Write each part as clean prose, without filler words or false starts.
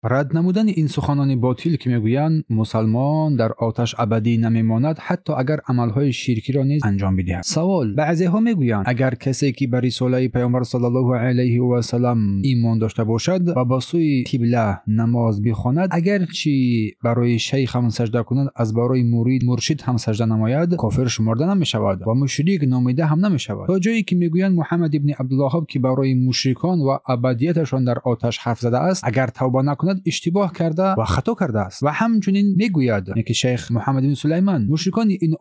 رد نمودن این سخنان باطل که میگویند مسلمان در آتش ابدی نمیماند حتی اگر عملهای شرکی را نیز انجام بدهد. سوال: بعضی ها میگویند اگر کسی که بر رساله پیامبر صلی الله علیه و سلم ایمان داشته باشد و با سوی قبله نماز بخواند، اگرچه برای شیخ هم سجده کند از برای مرشد هم سجده نماید، کافر شمرده نمیشود و مشرک نامیده هم نمیشود. تا جایی که میگویند محمد ابن عبدالوهاب که برای مشرکان و ابدیتشان در آتش حرف زده است، اگر توبه نکند اشتباه کرده و خطا کرده است. و همچنین میگوید که شیخ محمد بن سلیمان مشرکان این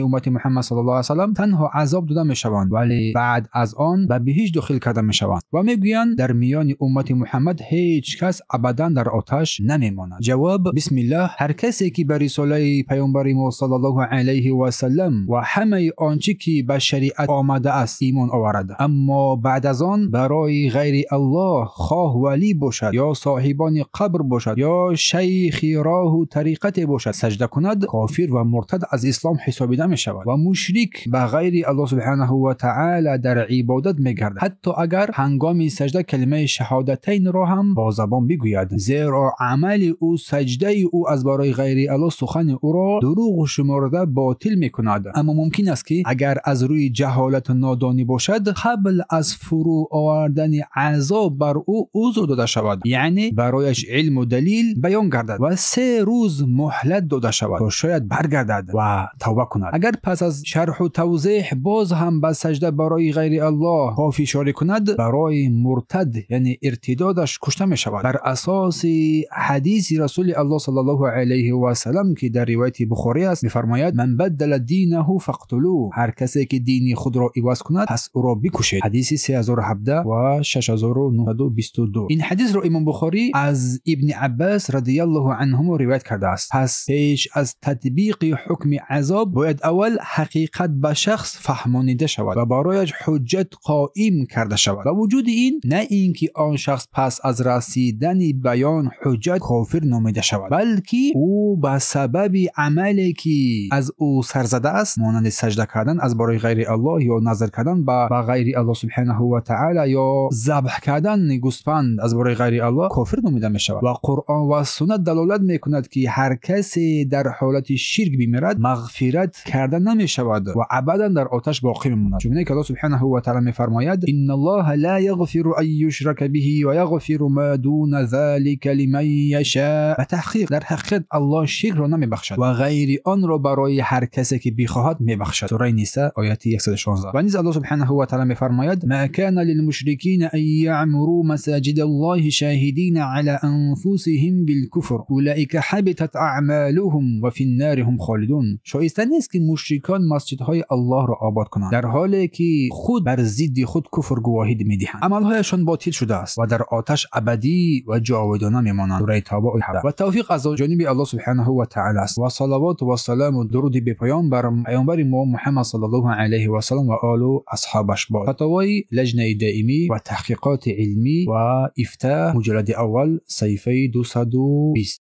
امت محمد صلی الله علیه و سلم تنها عذاب داده میشوند ولی بعد از آن به بهشت داخل کرده میشوند. و میگویند در میان امت محمد هیچ کس ابدا در آتش نمیماند. جواب: بسم الله. هر کسی که بر رساله پیامبر ما صلی الله علیه و سلم و همه آنچه که به شریعت آمده است ایمان آورد، اما بعد از آن برای غیر الله، خواه ولی باشد یا صاحبان قبر باشد یا شیخ راه و طریقت باشد، سجده کند، کافر و مرتد از اسلام حسابیده می شود و مشرک به غیر الله سبحانه و تعالی در عبادت می گردد، حتی اگر هنگام سجده کلمه شهادتین را هم با زبان بگوید، زیرا عمل او، سجده او از برای غیر الله، سخن او را دروغ شمرده باطل می کند. اما ممکن است که اگر از روی جهالت و نادانی باشد، قبل از فرو آوردن عذاب بر او عذر داده شود، یعنی برایش علم و دلیل بیان گردد و 3 روز مهلت داده شود تا شاید برگردد و توبه کند. اگر پس از شرح و توضیح باز هم به سجده برای غیر الله پا فشاری کند، برای مرتد یعنی ارتدادش کشته می شود بر اساس حدیث رسول الله صلی الله علیه و سلم که در روایت بخاری است. میفرماید من بدل دینه فاقتلوه، هر کسی که دین خود را عوض کند پس او را بکشید. حدیث 3017 و 6922. این حدیث را امام بخاری از ابن عباس رضی الله عنهما روایت کرده است. پس پیش از تطبیق حکم عذاب باید اول حقیقت به شخص فهمانیده شود و برایش حجت قائم کرده شود. و وجود این نه اینکه آن شخص پس از رسیدن بیان حجت کافر نامیده شود، بلکه او به سبب عملی که از او سرزده است، مانند سجده کردن از برای غیر الله یا نظر کردن به غیر الله سبحانه و تعالی یا ذبح کردن گوسفند از برای غیر الله، کافر نامیده می شود. و قرآن و سنت دلالت می کند که هر کسی در حالت شرک بمیرد مغفرت کرده نمی شود و ابدا در آتش باقی می ماند. چون که الله سبحانه و تعالی می فرماید ان الله لا یغفر ان یشرک به و یغفر ما دون ذلك لمن یشاء. به تحقیق در حقیقت الله شرک را نمی بخشد و غیر آن را برای هر کسی که بخواهد می بخشد. سوره نساء آیه 116. و نیز الله سبحانه و تعالی می فرماید ما کان للمشرکین ان یعمروا مساجد الله شاهدین علی انفسهم بالکفر اولئک حبطت اعمالهم و فی النار هم خالدون. شایسته نیست که مشرکان مسجدهای الله را آباد کنند در حالی که خود بر ضد خود کفر گواهی میدهند. عملهایشان باطل شده است و در آتش ابدی و جاودانه میمانند. سوره توبه و توفیق از جانب الله سبحانه و تعالی است. و صلوات و سلام و درود به پیامبر ما محمد صلی الله علیه و سلم و آل و اصحابش باد. فتاوای لجنه دائمی و تحقیقات علمی و افتاء مجلد اول صفحه 220.